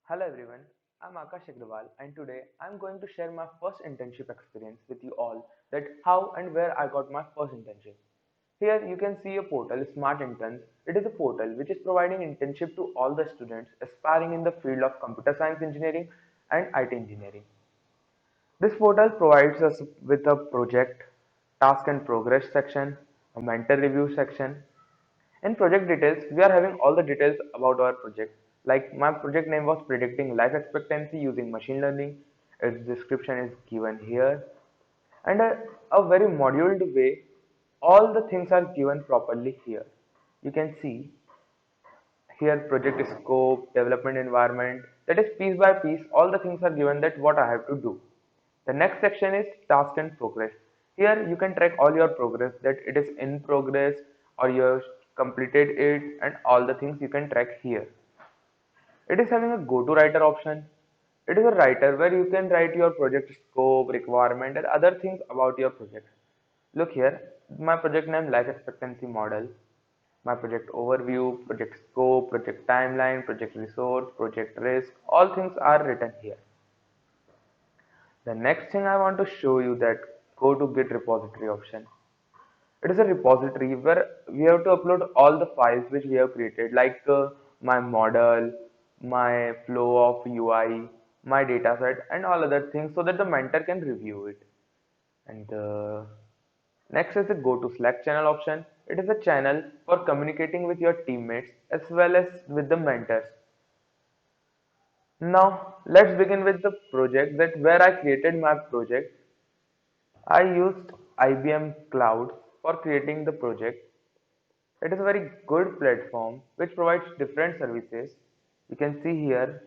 Hello everyone, I'm Akash Agrawal and today I'm going to share my first internship experience with you all, that how and where I got my first internship. Here you can see a portal, Smart Interns. It is a portal which is providing internship to all the students aspiring in the field of computer science engineering and IT engineering. This portal provides us with a project, task and progress section, a mentor review section. In project details, we are having all the details about our project. Like my project name was predicting life expectancy using machine learning. Its description is given here. And a very moduled way, all the things are given properly here. You can see here project scope, development environment, that is piece by piece, all the things are given that what I have to do. The next section is task and progress. Here you can track all your progress, that it is in progress or you have completed it, and all the things you can track here. It is having a go to writer option. It is a writer where you can write your project scope, requirement and other things about your project. Look here, my project name life expectancy model, my project overview, project scope, project timeline, project resource, project risk, all things are written here. The next thing I want to show you, that go to Git repository option. It is a repository where we have to upload all the files which we have created, like my model, my flow of UI, my dataset, and all other things, so that the mentor can review it. And next is the go to Slack channel option. It is a channel for communicating with your teammates as well as with the mentors. Now let's begin with the project, that where I created my project. I used IBM Cloud for creating the project. It is a very good platform which provides different services. You can see here,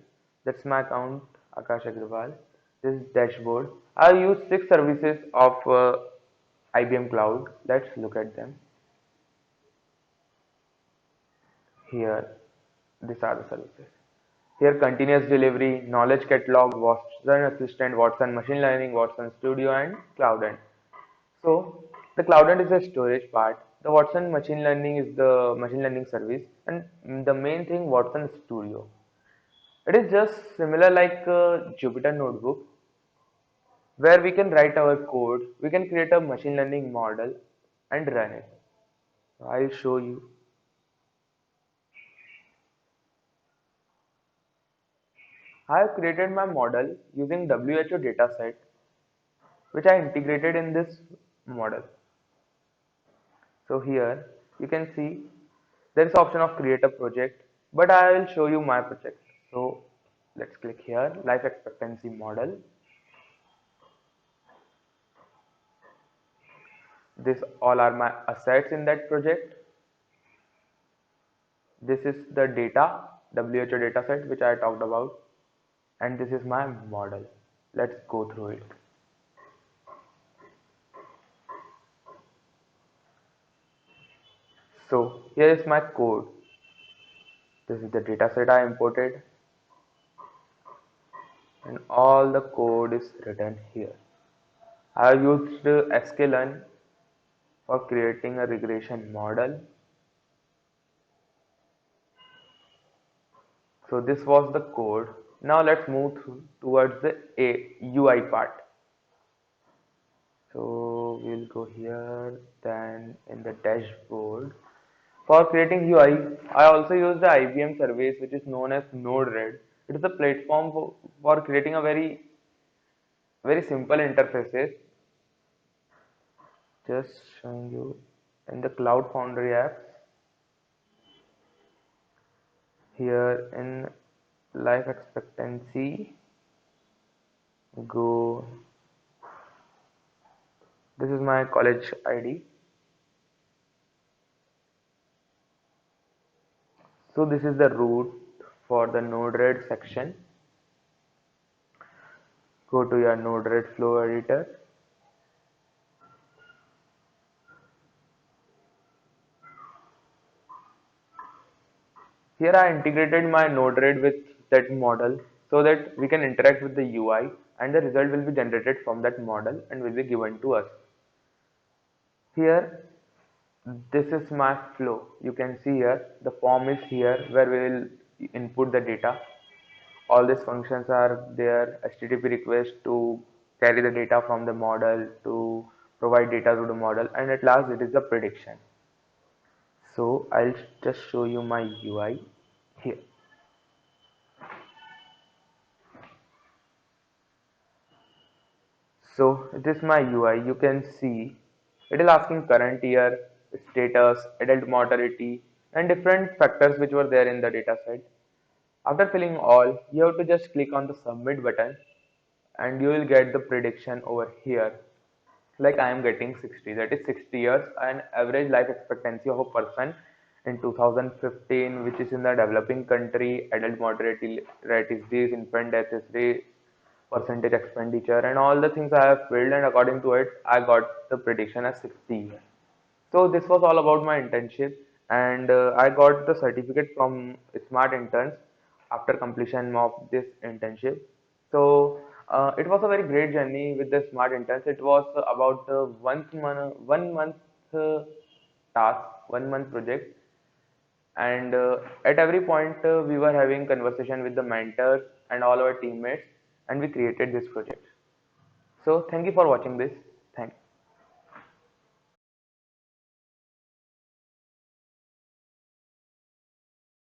that's my account, Akash Agrawal. This is dashboard. I use 6 services of IBM Cloud. Let's look at them. Here, these are the services. Here, continuous delivery, knowledge catalog, Watson Assistant, Watson Machine Learning, Watson Studio, and Cloudend. So, the Cloudend is a storage part. The Watson Machine Learning is the machine learning service, and the main thing, Watson Studio. It is just similar like Jupyter Notebook, where we can write our code, we can create a machine learning model and run it. I'll show you. I have created my model using WHO dataset, which I integrated in this model. So here you can see there is option of create a project, but I will show you my project. So let's click here, life expectancy model. This all are my assets in that project. This is the data, WHO dataset which I talked about, and this is my model. Let's go through it. So here is my code. This is the dataset I imported, and all the code is written here. I have used sklearn for creating a regression model. So this was the code. Now let's move towards the UI part. So we'll go here, then in the dashboard. For creating UI, I also use the IBM service which is known as Node-RED. It is a platform for creating a very simple interfaces. Just showing you in the Cloud Foundry app. Here in life expectancy, go. This is my college ID. So this is the root for the Node-RED section. Go to your Node-RED flow editor. Here I integrated my Node-RED with that model so that we can interact with the UI, and the result will be generated from that model and will be given to us. Here, this is my flow. You can see here the form is here where we will input the data. All these functions are there. HTTP request to carry the data from the model to provide data to the model, and at last it is the prediction. So I'll just show you my UI here. So it is my UI. You can see it is asking current year, status, adult mortality, and different factors which were there in the data set. After filling all, you have to just click on the submit button and you will get the prediction over here. Like I am getting 60, that is 60 years, an average life expectancy of a person in 2015, which is in the developing country, adult mortality rate is this, infant death is this, percentage expenditure, and all the things I have filled, and according to it, I got the prediction as 60 years. So this was all about my internship, and I got the certificate from Smart Interns after completion of this internship. So it was a very great journey with the Smart Interns. It was about 1 month task, 1 month project, and at every point we were having conversation with the mentors and all our teammates, and we created this project. So thank you for watching this.